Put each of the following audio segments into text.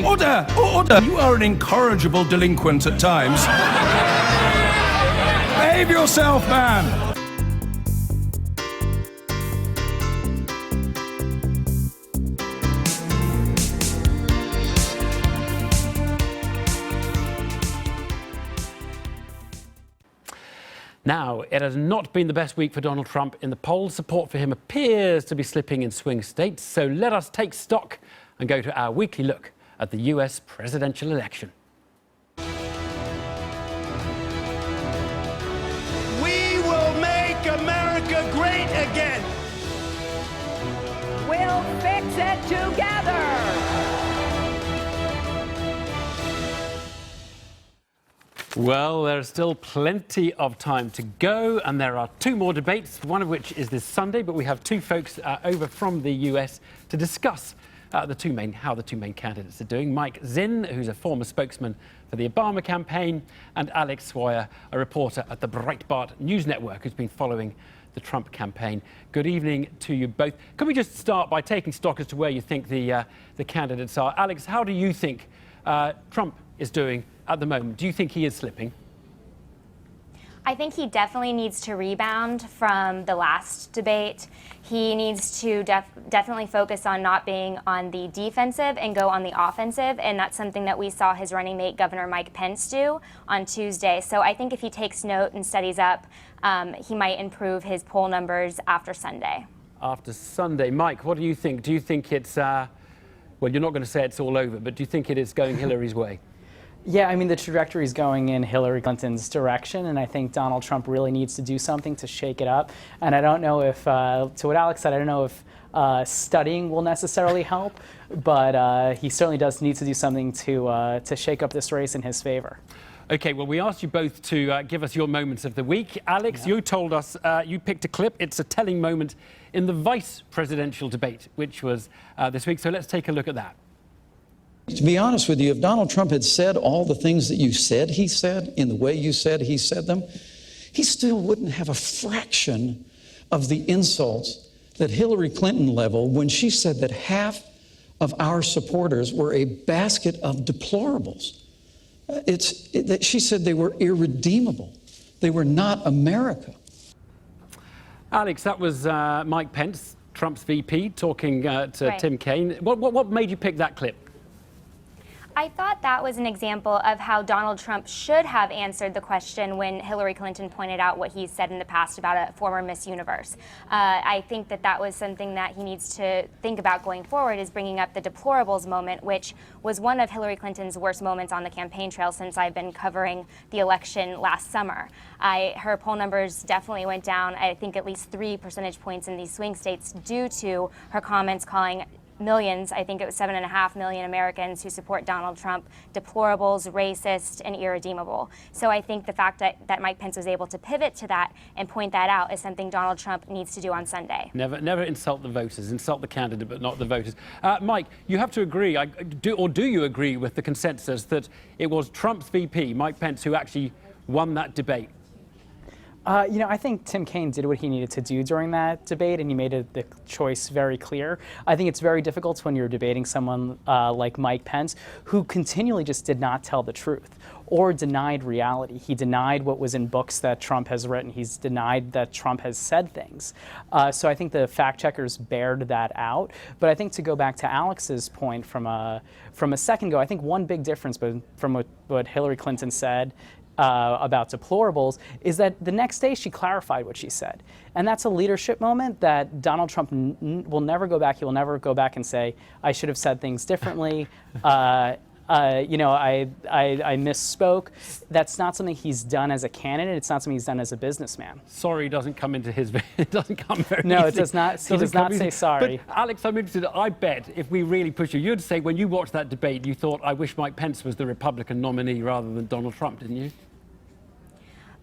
Order! Order! You are an incorrigible delinquent at times. Behave yourself, man! Now, it has not been the best week for Donald Trump in the polls. Support for him appears to be slipping in swing states. So let us take stock and go to our weekly look at the US presidential election. We will make America great again. We'll fix it together. Well, there's still plenty of time to go, and there are two more debates, one of which is this Sunday, but we have two folks over from the US to discuss how the two main candidates are doing. Mike Zinn, who's a former spokesman for the Obama campaign, and Alex Swire, a reporter at the Breitbart News Network, who's been following the Trump campaign. Good evening to you both. Can we just start by taking stock as to where you think the candidates are? Alex, how do you think Trump is doing at the moment? Do you think he is slipping? I think he definitely needs to rebound from the last debate. He needs to definitely focus on not being on the defensive and go on the offensive, and that's something that we saw his running mate, Governor Mike Pence, do on Tuesday. So I think if he takes note and studies up, he might improve his poll numbers after Sunday. After Sunday. Mike, what do you think? Do you think it's, well, you're not going to say it's all over, but do you think it is going Hillary's way? Yeah, I mean, the trajectory is going in Hillary Clinton's direction, and I think Donald Trump really needs to do something to shake it up. And I don't know if, to what Alex said, I don't know if studying will necessarily help, but he certainly does need to do something to shake up this race in his favor. Okay, well, we asked you both to give us your moments of the week. Alex, you told us you picked a clip. It's a telling moment in the vice presidential debate, which was this week. So let's take a look at that. To be honest with you, if Donald Trump had said all the things that you said he said, in the way you said he said them, he still wouldn't have a fraction of the insults that Hillary Clinton leveled when she said that half of our supporters were a basket of deplorables. She said they were irredeemable. They were not America. Alex, that was Mike Pence, Trump's VP, talking to Right. Tim Kaine. What made you pick that clip? I thought that was an example of how Donald Trump should have answered the question when Hillary Clinton pointed out what he said in the past about a former Miss Universe. I think that was something that he needs to think about going forward, is bringing up the deplorables moment, which was one of Hillary Clinton's worst moments on the campaign trail since I've been covering the election last summer. Her poll numbers definitely went down, I think at least 3 percentage points in these swing states due to her comments calling millions, I think it was 7.5 million Americans who support Donald Trump, deplorables, racist, and irredeemable. So I think the fact that Mike Pence was able to pivot to that and point that out is something Donald Trump needs to do on Sunday. Never insult the voters. Insult the candidate, but not the voters. Mike, you have to agree, do you agree with the consensus that it was Trump's VP, Mike Pence, who actually won that debate? You know, I think Tim Kaine did what he needed to do during that debate, and he made the choice very clear. I think it's very difficult when you're debating someone like Mike Pence, who continually just did not tell the truth or denied reality. He denied what was in books that Trump has written. He's denied that Trump has said things. So I think the fact checkers bared that out. But I think to go back to Alex's point from a second ago, I think one big difference from what Hillary Clinton said about deplorables is that the next day she clarified what she said. And that's a leadership moment that Donald Trump will never go back. He will never go back and say, I should have said things differently. You know, I misspoke. That's not something he's done as a candidate. It's not something he's done as a businessman. Sorry doesn't come into his, it doesn't come very No, easy. it does not. He does not say sorry. But Alex, I'm interested, I bet if we really push you, you'd say when you watched that debate, you thought, I wish Mike Pence was the Republican nominee rather than Donald Trump, didn't you?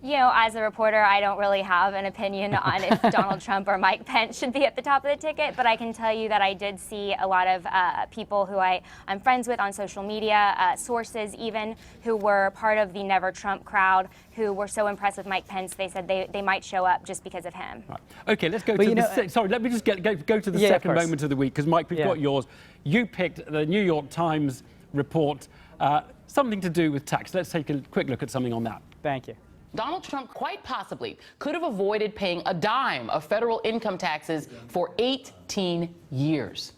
You know, as a reporter, I don't really have an opinion on if Donald Trump or Mike Pence should be at the top of the ticket, but I can tell you that I did see a lot of people who I'm friends with on social media, sources even, who were part of the Never Trump crowd, who were so impressed with Mike Pence, they said they might show up just because of him. Right. Okay, let's go to the sorry, let me just go to the second moment of the week, because Mike, we've got yours. You picked the New York Times report, something to do with tax. Let's take a quick look at something on that. Thank you. Donald Trump quite possibly could have avoided paying a dime of federal income taxes for 18 years.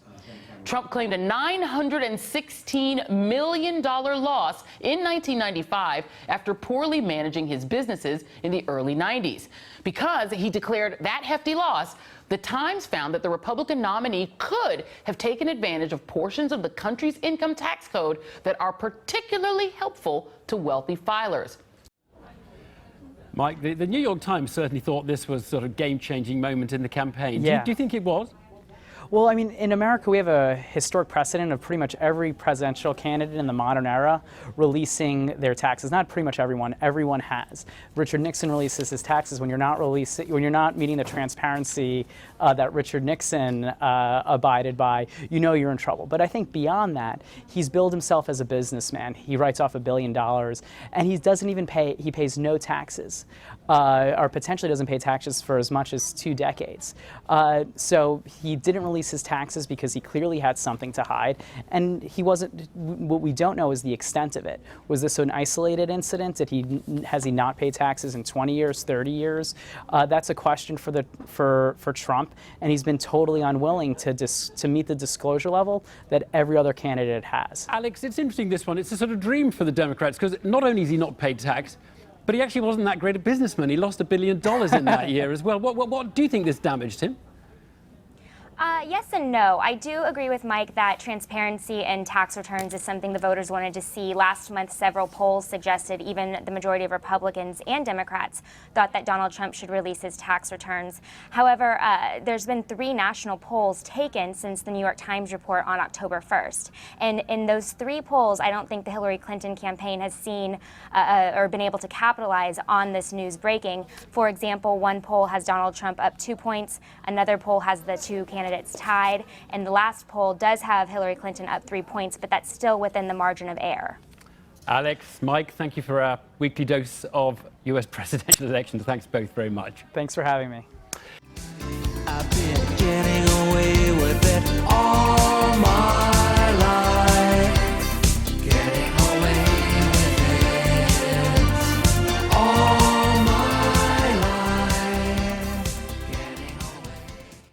Trump claimed a $916 million loss in 1995 after poorly managing his businesses in the early 90s. Because he declared that hefty loss, the Times found that the Republican nominee could have taken advantage of portions of the country's income tax code that are particularly helpful to wealthy filers. Mike, the New York Times certainly thought this was sort of game-changing moment in the campaign. Yeah. Do you think it was? Well, I mean, in America, we have a historic precedent of pretty much every presidential candidate in the modern era releasing their taxes. Not pretty much everyone. Everyone has. Richard Nixon releases his taxes when you're not meeting the transparency that Richard Nixon abided by. You know you're in trouble. But I think beyond that, he's billed himself as a businessman. He writes off $1 billion, and he doesn't even pay. He pays no taxes, or potentially doesn't pay taxes for as much as 2 decades. So he didn't release his taxes because he clearly had something to hide, and he wasn't. What we don't know is the extent of it. Was this an isolated incident? Has he not paid taxes in 20 years, 30 years? That's a question for Trump, and he's been totally unwilling to meet the disclosure level that every other candidate has. Alex, it's interesting, this one. It's a sort of dream for the Democrats, because not only has he not paid tax, but he actually wasn't that great a businessman. He lost $1 billion in that year as well. What do you think this damaged him? Yes and no. I do agree with Mike that transparency in tax returns is something the voters wanted to see. Last month, several polls suggested even the majority of Republicans and Democrats thought that Donald Trump should release his tax returns. However, there's been 3 national polls taken since the New York Times report on October 1st. And in those 3 polls, I don't think the Hillary Clinton campaign has seen or been able to capitalize on this news breaking. For example, one poll has Donald Trump up 2 points. Another poll has the 2 candidates tied, and the last poll does have Hillary Clinton up 3 points, but that's still within the margin of error. Alex, Mike, thank you for our weekly dose of US presidential elections. Thanks both very much. Thanks for having me.